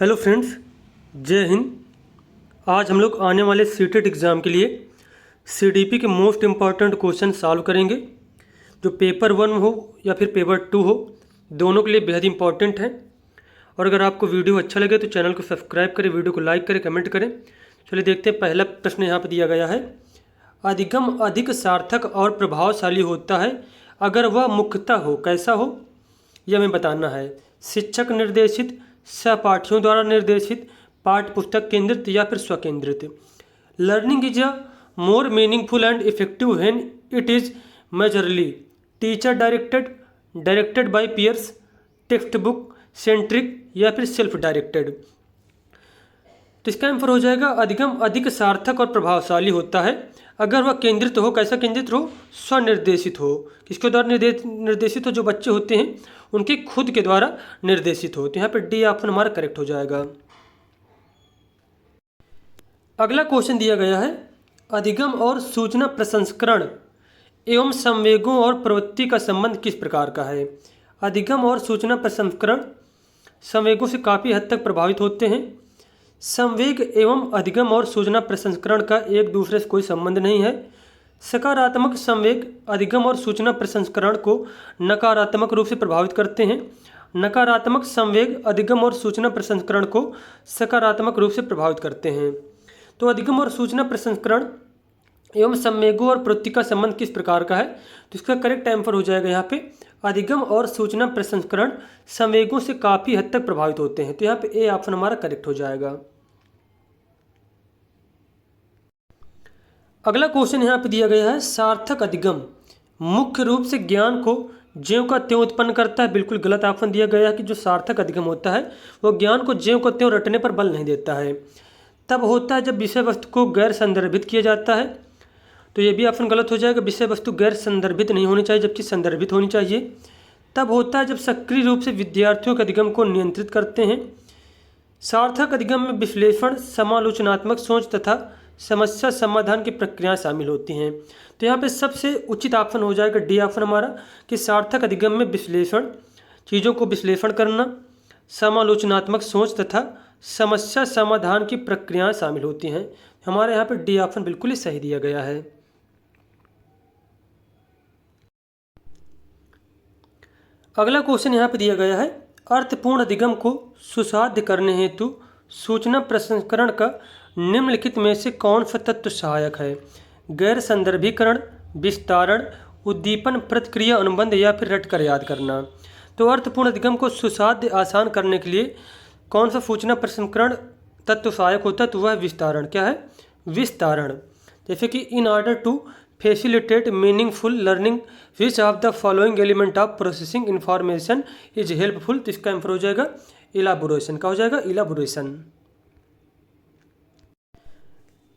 Hello friends, जय हिंद। आज हम लोग आने वाले सीटेट एग्ज़ाम के लिए सीडीपी के मोस्ट इम्पॉर्टेंट क्वेश्चन सॉल्व करेंगे। जो पेपर 1 हो या फिर पेपर 2 हो, दोनों के लिए बेहद इंपॉर्टेंट है। और अगर आपको वीडियो अच्छा लगे तो चैनल को सब्सक्राइब करें, वीडियो को लाइक करें, कमेंट करें। चलिए देखते हैं। पहला प्रश्न यहाँ पर दिया गया है, अधिगम अधिक सार्थक और प्रभावशाली होता है अगर वह मुख्यतः हो। कैसा हो यह हमें बताना है। शिक्षक निर्देशित, सहपाठियों द्वारा निर्देशित, पाठ्य पुस्तक केंद्रित या फिर स्वकेंद्रित। Learning is a more meaningful and effective when it is majorly teacher directed, directed by peers, text book centric या फिर सेल्फ डायरेक्टेड। तो इसका आंसर हो जाएगा अधिगम अधिक सार्थक और प्रभावशाली होता है अगर वह केंद्रित हो। कैसा केंद्रित हो? स्वनिर्देशित हो। किसके द्वारा निर्देशित हो? जो बच्चे होते हैं उनके खुद के द्वारा निर्देशित हो। तो यहाँ पे डी ऑप्शन हमारा करेक्ट हो जाएगा। अगला क्वेश्चन दिया गया है, अधिगम और सूचना प्रसंस्करण एवं संवेगों और प्रवृत्ति का संबंध किस प्रकार का है। अधिगम और सूचना प्रसंस्करण संवेगों से काफ़ी हद तक प्रभावित होते हैं। संवेग एवं अधिगम और सूचना प्रसंस्करण का एक दूसरे से कोई संबंध नहीं है। सकारात्मक संवेग अधिगम और सूचना प्रसंस्करण को नकारात्मक रूप से प्रभावित करते हैं। नकारात्मक संवेग अधिगम और सूचना प्रसंस्करण को सकारात्मक रूप से प्रभावित करते हैं। तो अधिगम और सूचना प्रसंस्करण एवं संवेगों और प्रवृत्ति का संबंध किस प्रकार का है, तो इसका करेक्ट आंसर हो जाएगा यहाँ पे अधिगम और सूचना प्रसंस्करण संवेगों से काफ़ी हद तक प्रभावित होते हैं। तो यहाँ पे ए ऑप्शन हमारा करेक्ट हो जाएगा। अगला क्वेश्चन यहाँ पे दिया गया है, सार्थक अधिगम मुख्य रूप से ज्ञान को ज्यों का त्यों उत्पन्न करता है। बिल्कुल गलत ऑप्शन दिया गया है कि जो सार्थक अधिगम होता है वो ज्ञान को ज्यों का त्यों रटने पर बल नहीं देता है। तब होता है जब विषय वस्तु को गैर संदर्भित किया जाता है। तो ये भी ऑप्शन गलत हो जाएगा। विषय वस्तु गैर संदर्भित नहीं होनी चाहिए जबकि संदर्भित होनी चाहिए। तब होता है जब सक्रिय रूप से विद्यार्थियों के अधिगम को नियंत्रित करते हैं। सार्थक अधिगम में विश्लेषण, समालोचनात्मक सोच तथा समस्या समाधान की प्रक्रियाएं शामिल होती हैं। तो यहाँ पे सबसे उचित ऑप्शन हो जाएगा डी ऑप्शन हमारा कि सार्थक अधिगम में विश्लेषण, चीज़ों को विश्लेषण करना, समालोचनात्मक सोच तथा समस्या समाधान की प्रक्रियाएं शामिल होती हैं। हमारे यहाँ पे डी ऑप्शन बिल्कुल ही सही दिया गया है। अगला क्वेश्चन यहाँ पे दिया गया है, अर्थपूर्ण अधिगम को सुसाध्य करने हेतु सूचना प्रसंस्करण का निम्नलिखित में से कौन सा तत्व सहायक है। गैर संदर्भीकरण, विस्तारण, उद्दीपन, प्रतिक्रिया अनुबंध या फिर रटकर याद करना। तो अर्थपूर्ण अधिगम को सुसाध्य आसान करने के लिए कौन सा सूचना प्रसंस्करण तत्व सहायक होता है, तो वह विस्तारण। क्या है? विस्तारण। जैसे कि in order to facilitate meaningful learning which of the following element of processing information is helpful. तो इसका आंसर हो जाएगा इलाबोरेशन। का हो जाएगा इलाबोरेशन।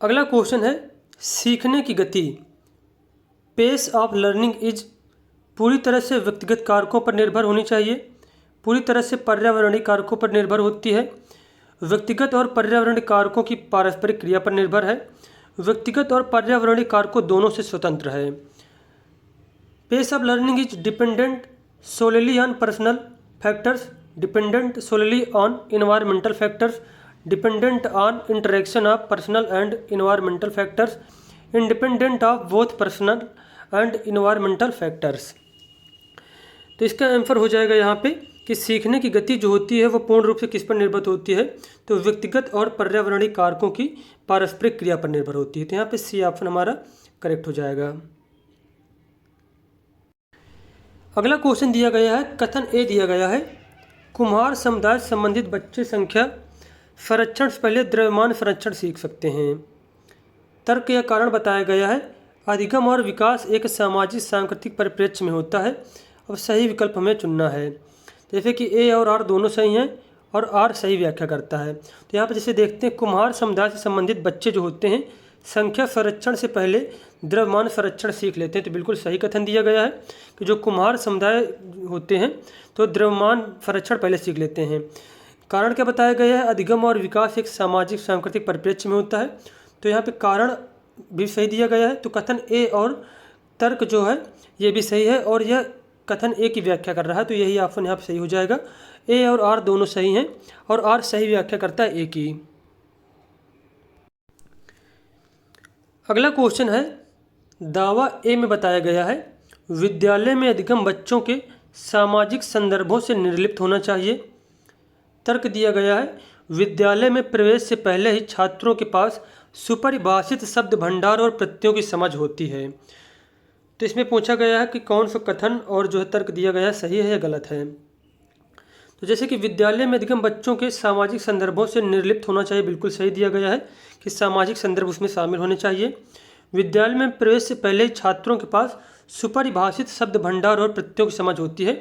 अगला क्वेश्चन है, सीखने की गति पेस ऑफ लर्निंग इज पूरी तरह से व्यक्तिगत कारकों पर निर्भर होनी चाहिए, पूरी तरह से पर्यावरणीय कारकों पर निर्भर होती है, व्यक्तिगत और पर्यावरणीय कारकों की पारस्परिक क्रिया पर निर्भर है, व्यक्तिगत और पर्यावरणीय कारकों दोनों से स्वतंत्र है। Pace of learning is dependent solely on personal factors, dependent solely on environmental factors, dependent on interaction of personal and environmental factors, independent of both personal and environmental factors. तो इसका आंसर हो जाएगा यहाँ पे कि सीखने की गति जो होती है वो पूर्ण रूप से किस पर निर्भर होती है, तो व्यक्तिगत और पर्यावरणीय कारकों की पारस्परिक क्रिया पर निर्भर होती है। तो यहाँ पे सी ऑप्शन हमारा करेक्ट हो जाएगा। अगला क्वेश्चन दिया गया है, कथन ए दिया गया है, कुम्हार समुदाय संबंधित बच्चे संख्या संरक्षण से पहले द्रव्यमान संरक्षण सीख सकते हैं। तर्क या कारण बताया गया है, अधिगम और विकास एक सामाजिक सांस्कृतिक परिप्रेक्ष्य में होता है। अब सही विकल्प हमें चुनना है। जैसे कि ए और आर दोनों सही हैं और आर सही व्याख्या करता है। तो यहाँ पर जैसे देखते हैं, कुम्हार समुदाय से संबंधित बच्चे जो होते हैं संख्या संरक्षण से पहले द्रव्यमान संरक्षण सीख लेते हैं। तो बिल्कुल सही कथन दिया गया है कि जो कुम्हार समुदाय होते हैं तो द्रव्यमान संरक्षण पहले सीख लेते हैं। कारण क्या बताया गया है, अधिगम और विकास एक सामाजिक सांस्कृतिक परिप्रेक्ष्य में होता है। तो यहाँ पे कारण भी सही दिया गया है। तो कथन ए और तर्क जो है ये भी सही है और यह कथन ए की व्याख्या कर रहा है, तो यही ऑप्शन यहाँ पर सही हो जाएगा। ए और आर दोनों सही हैं और आर सही व्याख्या करता है ए की। अगला क्वेश्चन है, दावा ए में बताया गया है विद्यालय में अधिगम बच्चों के सामाजिक संदर्भों से निर्लिप्त होना चाहिए। तर्क दिया गया है विद्यालय में प्रवेश से पहले ही छात्रों के पास सुपरिभाषित शब्द भंडार और प्रत्ययों की समझ होती है। तो इसमें पूछा गया है कि कौन सा कथन और जो है तर्क दिया गया है सही है या गलत है। तो जैसे कि विद्यालय में अधिगम बच्चों के सामाजिक संदर्भों से निर्लिप्त होना चाहिए, बिल्कुल सही दिया गया है कि सामाजिक संदर्भ उसमें शामिल होने चाहिए। विद्यालय में प्रवेश से पहले ही छात्रों के पास सुपरिभाषित शब्द भंडार और प्रत्ययों की समझ होती है,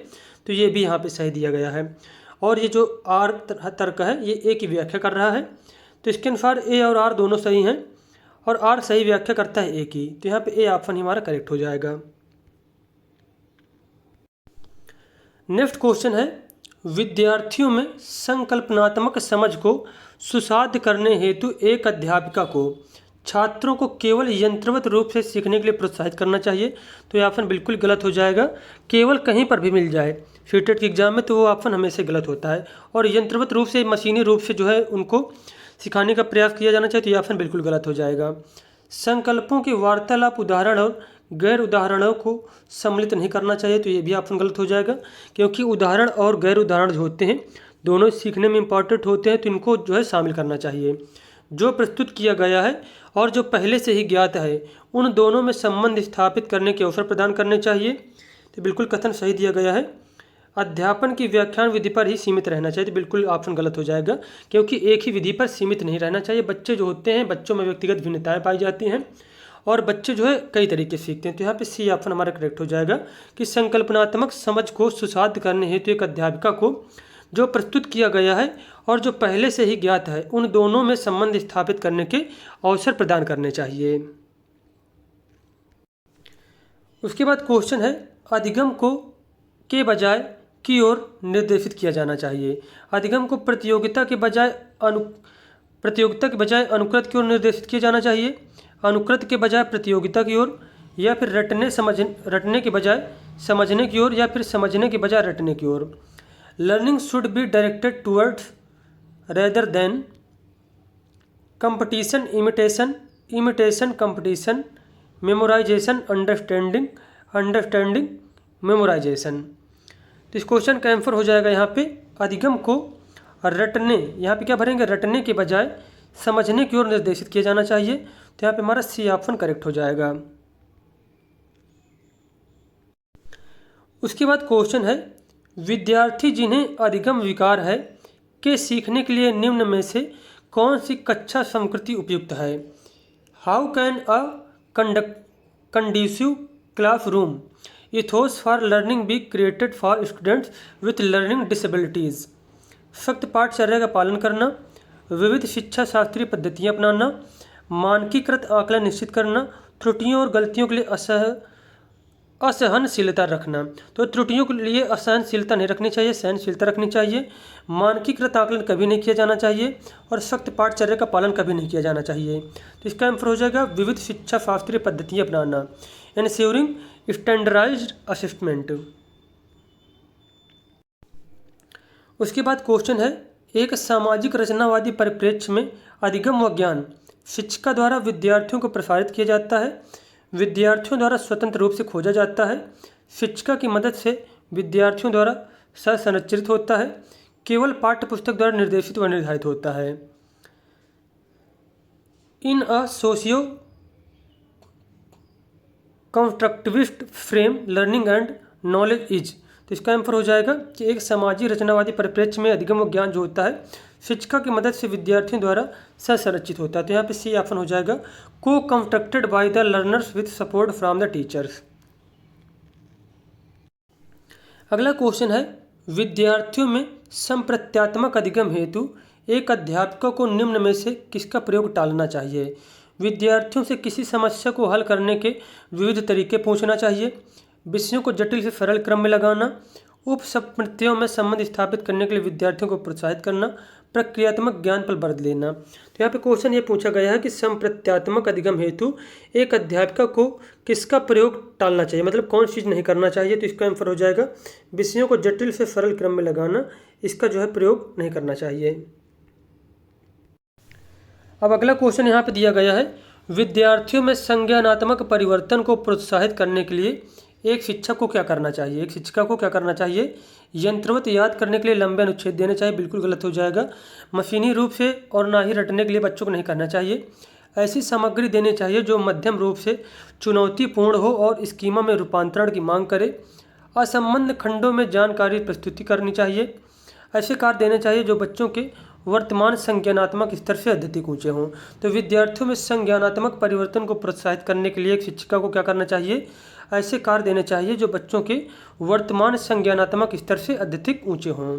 तो ये भी यहाँ पे सही दिया गया है। और ये जो आर तर्क है ये ए की व्याख्या कर रहा है, तो इसके अनुसार ए और आर दोनों सही हैं और आर सही व्याख्या करता है ए की, तो यहाँ पे ए ऑप्शन हमारा करेक्ट हो जाएगा। नेक्स्ट क्वेश्चन है, विद्यार्थियों में संकल्पनात्मक समझ को सुसाध्य करने हेतु एक अध्यापिका को छात्रों को केवल यंत्रवत रूप से सीखने के लिए प्रोत्साहित करना चाहिए, तो ये ऑप्शन बिल्कुल गलत हो जाएगा। केवल कहीं पर भी मिल जाए सीटेट के एग्जाम में तो वो ऑप्शन हमेशा गलत होता है, और यंत्रवत रूप से मशीनी रूप से जो है उनको सिखाने का प्रयास किया जाना चाहिए, तो ये ऑप्शन बिल्कुल गलत हो जाएगा। संकल्पों के वार्तालाप उदाहरण और गैर उदाहरणों को सम्मिलित नहीं करना चाहिए, तो ये भी ऑप्शन गलत हो जाएगा, क्योंकि उदाहरण और गैर उदाहरण जो होते हैं दोनों सीखने में इंपॉर्टेंट होते हैं, तो इनको जो है शामिल करना चाहिए। जो प्रस्तुत किया गया है और जो पहले से ही ज्ञात है उन दोनों में संबंध स्थापित करने के अवसर प्रदान करने चाहिए, तो बिल्कुल कथन सही दिया गया है। अध्यापन की व्याख्यान विधि पर ही सीमित रहना चाहिए, तो बिल्कुल ऑप्शन गलत हो जाएगा, क्योंकि एक ही विधि पर सीमित नहीं रहना चाहिए। बच्चे जो होते हैं बच्चों में व्यक्तिगत भिन्नताएं पाई जाती हैं और बच्चे जो है कई तरीके से सीखते हैं, तो यहाँ पे सी ऑप्शन हमारा करेक्ट हो जाएगा कि संकल्पनात्मक समझ को सुसाध्य करने हेतु एक अध्यापिका को जो प्रस्तुत किया गया है और जो पहले से ही ज्ञात है उन दोनों में संबंध स्थापित करने के अवसर प्रदान करने चाहिए। उसके बाद क्वेश्चन है, अधिगम को के बजाय की ओर निर्देशित किया जाना चाहिए। अधिगम को प्रतियोगिता के बजाय अनुकृत की ओर निर्देशित किया जाना चाहिए, अनुकृत के बजाय प्रतियोगिता की ओर, या फिर रटने के बजाय समझने की ओर, या फिर समझने के बजाय रटने की ओर। Learning should be directed towards rather than competition imitation competition, memorization understanding memorization. तो इस क्वेश्चन का आंसर हो जाएगा यहाँ पे अधिगम को रटने, यहाँ पे क्या भरेंगे, रटने के बजाय समझने की ओर निर्देशित किया जाना चाहिए, तो यहाँ पे हमारा सी ऑप्शन करेक्ट हो जाएगा। उसके बाद क्वेश्चन है, विद्यार्थी जिन्हें अधिगम विकार है के सीखने के लिए निम्न में से कौन सी कक्षा संस्कृति उपयुक्त है। How can a conducive classroom ethos for learning be created for students with learning disabilities. सख्त पाठचर्या का पालन करना, विविध शिक्षा शास्त्रीय पद्धतियाँ अपनाना, मानकीकृत आकलन निश्चित करना, त्रुटियों और गलतियों के लिए असहनशीलता रखना। तो त्रुटियों के लिए असहनशीलता नहीं रखनी चाहिए, सहनशीलता रखनी चाहिए। मानकीकृत आकलन कभी नहीं किया जाना चाहिए और सख्त पाठचर्या का पालन कभी नहीं किया जाना चाहिए। तो इसका आंसर हो जाएगा विविध शिक्षा शास्त्रीय पद्धतियाँ अपनाना, एंश्योरिंग स्टैंडर्डाइज्ड असेसमेंट। उसके बाद क्वेश्चन है, एक सामाजिक रचनावादी परिप्रेक्ष्य में अधिगम व ज्ञान शिक्षिका द्वारा विद्यार्थियों को प्रसारित किया जाता है, विद्यार्थियों द्वारा स्वतंत्र रूप से खोजा जाता है, शिक्षिका की मदद से विद्यार्थियों द्वारा संरचित होता है, केवल पाठ्यपुस्तक द्वारा निर्देशित व निर्धारित होता है। In a socio constructivist frame learning and knowledge is. तो इसका आंसर हो जाएगा कि एक सामाजिक रचनावादी परिप्रेक्ष्य में अधिगम व ज्ञान जो होता है शिक्षिका की मदद से विद्यार्थियों द्वारा संरचित होता है। तो यहाँ पे सी ऑप्शन हो जाएगा, को constructed by the learners with support from the teachers. अगला क्वेश्चन है, विद्यार्थियों में संप्रत्यात्मक अधिगम हेतु एक अध्यापक को निम्न में से किसका प्रयोग टालना चाहिए। विद्यार्थियों से किसी समस्या को हल करने के विविध तरीके पूछना चाहिए, विषयों को जटिल से सरल क्रम में लगाना, उपसप्रत्ययों में संबंध स्थापित करने के लिए विद्यार्थियों को प्रोत्साहित करना, प्रक्रियात्मक ज्ञान पर बल देना। तो यहाँ पे क्वेश्चन ये पूछा गया है कि संप्रत्यात्मक अधिगम हेतु एक अध्यापिका को किसका प्रयोग टालना चाहिए, मतलब कौन चीज़ नहीं करना चाहिए। तो इसका आंसर हो जाएगा विषयों को जटिल से सरल क्रम में लगाना, इसका जो है प्रयोग नहीं करना चाहिए। अब अगला क्वेश्चन यहाँ पे दिया गया है, विद्यार्थियों में संज्ञानात्मक परिवर्तन को प्रोत्साहित करने के लिए एक शिक्षक को क्या करना चाहिए। एक शिक्षिका को क्या करना चाहिए, यंत्रवत याद करने के लिए लंबे अनुच्छेद देने चाहिए, बिल्कुल गलत हो जाएगा। मशीनी रूप से और ना ही रटने के लिए बच्चों को नहीं करना चाहिए। ऐसी सामग्री देनी चाहिए जो मध्यम रूप से चुनौतीपूर्ण हो और स्कीमा में रूपांतरण की मांग करे। असंबद्ध खंडों में जानकारी प्रस्तुति करनी चाहिए। ऐसे कार्य देने चाहिए जो बच्चों के वर्तमान संज्ञानात्मक स्तर से अत्यधिक ऊंचे हों। तो विद्यार्थियों में संज्ञानात्मक परिवर्तन को प्रोत्साहित करने के लिए एक शिक्षिका को क्या करना चाहिए, ऐसे कार्य देने चाहिए जो बच्चों के वर्तमान संज्ञानात्मक स्तर से अत्यधिक ऊंचे हों।